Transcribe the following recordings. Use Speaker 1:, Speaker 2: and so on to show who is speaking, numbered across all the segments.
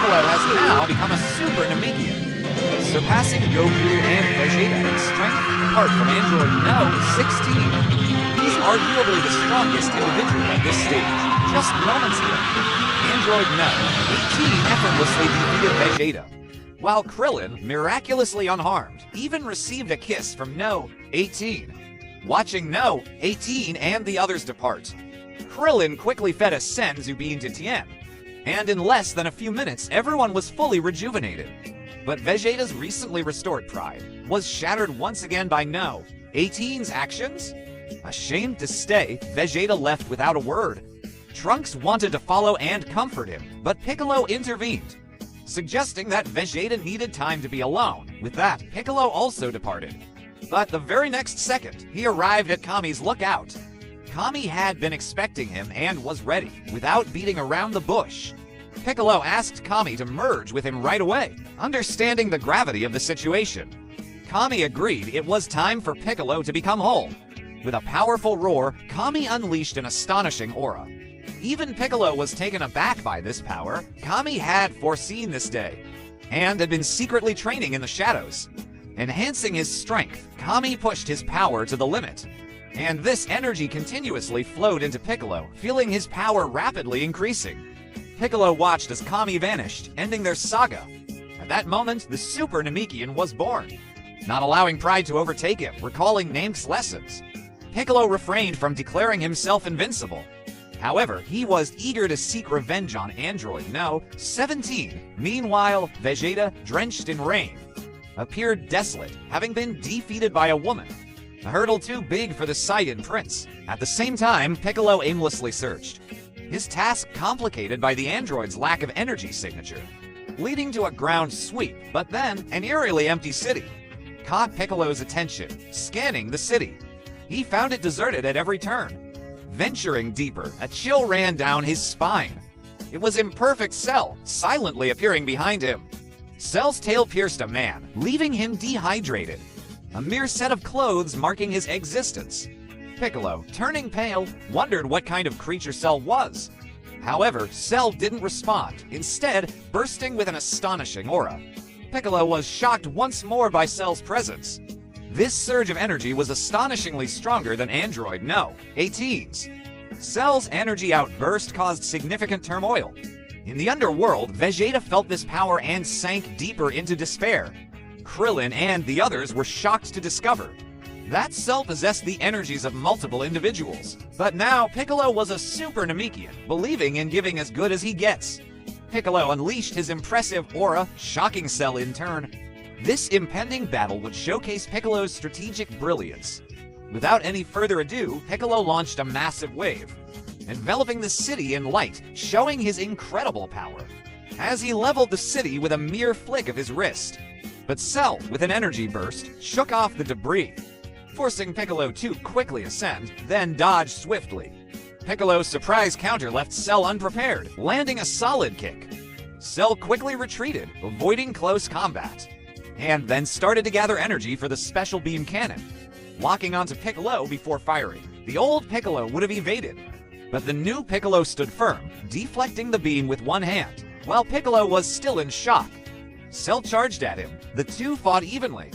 Speaker 1: Piccolo has now become a super Namekian, surpassing Goku and Vegeta in strength, apart from android No. 16. He's arguably the strongest individual at this stage. Just moments ago, android No. 18 effortlessly defeated Vegeta, while Krillin, miraculously unharmed, even received a kiss from No. 18. Watching No. 18 and the others depart, Krillin quickly fed a Senzu bean to Tien, and in less than a few minutes everyone was fully rejuvenated. But Vegeta's recently restored pride was shattered once again by No. 18's actions. Ashamed to stay, Vegeta left without a word. Trunks wanted to follow and comfort him, but Piccolo intervened, suggesting that Vegeta needed time to be alone. With that, Piccolo also departed. But the very next second, he arrived at Kami's lookout. Kami had been expecting him and was ready, without beating around the bush. Piccolo asked Kami to merge with him right away, understanding the gravity of the situation. Kami agreed it was time for Piccolo to become whole. With a powerful roar, Kami unleashed an astonishing aura. Even Piccolo was taken aback by this power. Kami had foreseen this day, and had been secretly training in the shadows. Enhancing his strength, Kami pushed his power to the limit, and this energy continuously flowed into Piccolo, feeling his power rapidly increasing. Piccolo watched as Kami vanished, ending their saga. At that moment, the Super Namekian was born. Not allowing pride to overtake him, recalling Namek's lessons, Piccolo refrained from declaring himself invincible. However, he was eager to seek revenge on android No. 17. Meanwhile, Vegeta, drenched in rain, appeared desolate, having been defeated by a woman, a hurdle too big for the Saiyan Prince. At the same time, Piccolo aimlessly searched, his task complicated by the android's lack of energy signature, leading to a ground sweep. But then, an eerily empty city caught Piccolo's attention. Scanning the city, he found it deserted at every turn. Venturing deeper, a chill ran down his spine. It was imperfect Cell, silently appearing behind him. Cell's tail pierced a man, leaving him dehydrated, a mere set of clothes marking his existence. Piccolo, turning pale, wondered what kind of creature Cell was. However, Cell didn't respond, instead bursting with an astonishing aura. Piccolo was shocked once more by Cell's presence. This surge of energy was astonishingly stronger than android No. 18's. Cell's energy outburst caused significant turmoil. In the underworld, Vegeta felt this power and sank deeper into despair. Krillin and the others were shocked to discover that Cell possessed the energies of multiple individuals. But now Piccolo was a super Namekian, believing in giving as good as he gets. Piccolo unleashed his impressive aura, shocking Cell in turn. This impending battle would showcase Piccolo's strategic brilliance. Without any further ado, Piccolo launched a massive wave, enveloping the city in light, showing his incredible power, as he leveled the city with a mere flick of his wrist. But Cell, with an energy burst, shook off the debris, forcing Piccolo to quickly ascend, then dodge swiftly. Piccolo's surprise counter left Cell unprepared, landing a solid kick. Cell quickly retreated, avoiding close combat, and then started to gather energy for the special beam cannon, locking onto Piccolo before firing. The old Piccolo would have evaded, but the new Piccolo stood firm, deflecting the beam with one hand. While Piccolo was still in shock, Cell charged at him. The two fought evenly,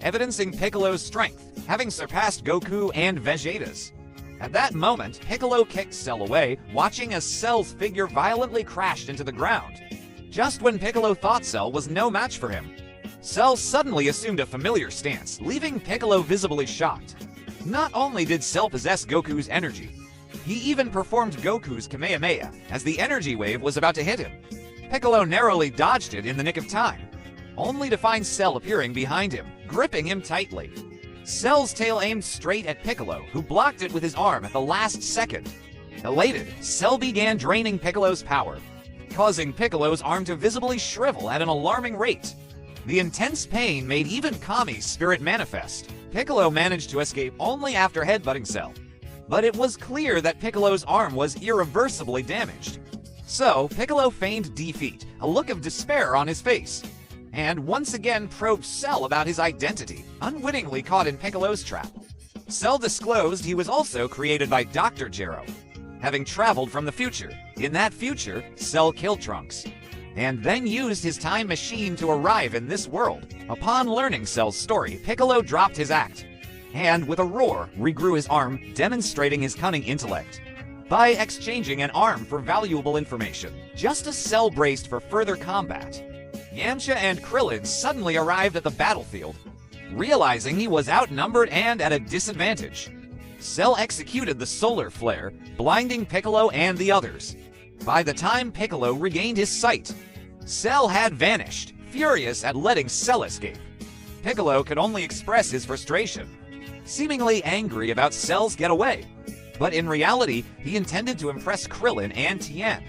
Speaker 1: evidencing Piccolo's strength, having surpassed Goku and Vegeta's. At that moment, Piccolo kicked Cell away, watching as Cell's figure violently crashed into the ground. Just when Piccolo thought Cell was no match for him, Cell suddenly assumed a familiar stance, leaving Piccolo visibly shocked. Not only did Cell possess Goku's energy, he even performed Goku's Kamehameha as the energy wave was about to hit him. Piccolo narrowly dodged it in the nick of time, only to find Cell appearing behind him, gripping him tightly. Cell's tail aimed straight at Piccolo, who blocked it with his arm at the last second. Elated, Cell began draining Piccolo's power, causing Piccolo's arm to visibly shrivel at an alarming rate. The intense pain made even Kami's spirit manifest. Piccolo managed to escape only after headbutting Cell, but it was clear that Piccolo's arm was irreversibly damaged. So, Piccolo feigned defeat, a look of despair on his face, and once again probed Cell about his identity, unwittingly caught in Piccolo's trap. Cell disclosed he was also created by Dr. Gero, having traveled from the future. In that future, Cell killed Trunks, and then used his time machine to arrive in this world. Upon learning Cell's story, Piccolo dropped his act, and with a roar, regrew his arm, demonstrating his cunning intellect by exchanging an arm for valuable information. Just as Cell braced for further combat, Yamcha and Krillin suddenly arrived at the battlefield. Realizing he was outnumbered and at a disadvantage, Cell executed the solar flare, blinding Piccolo and the others. By the time Piccolo regained his sight, Cell had vanished, furious at letting Cell escape. Piccolo could only express his frustration, seemingly angry about Cell's getaway. But in reality, he intended to impress Krillin and Tien.